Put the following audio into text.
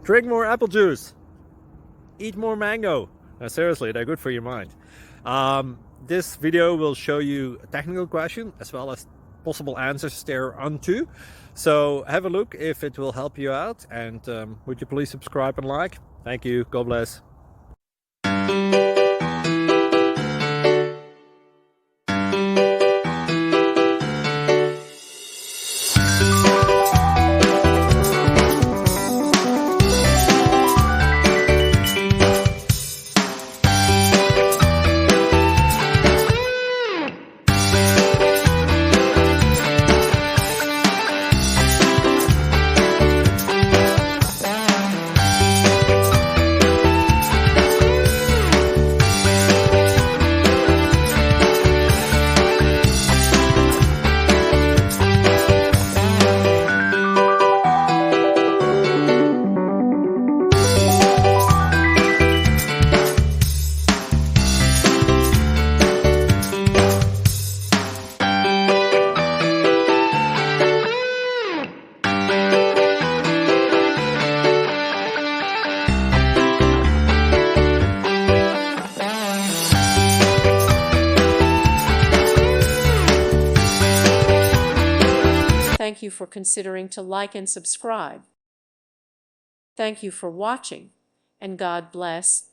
Drink more apple juice. Eat more mango. No, seriously, they're good for your mind. This video will show you a technical question as well as possible answers thereunto. So have a look if it will help you out, and would you please subscribe and like? Thank you. God bless. Thank you for considering to like and subscribe. Thank you for watching, and God bless.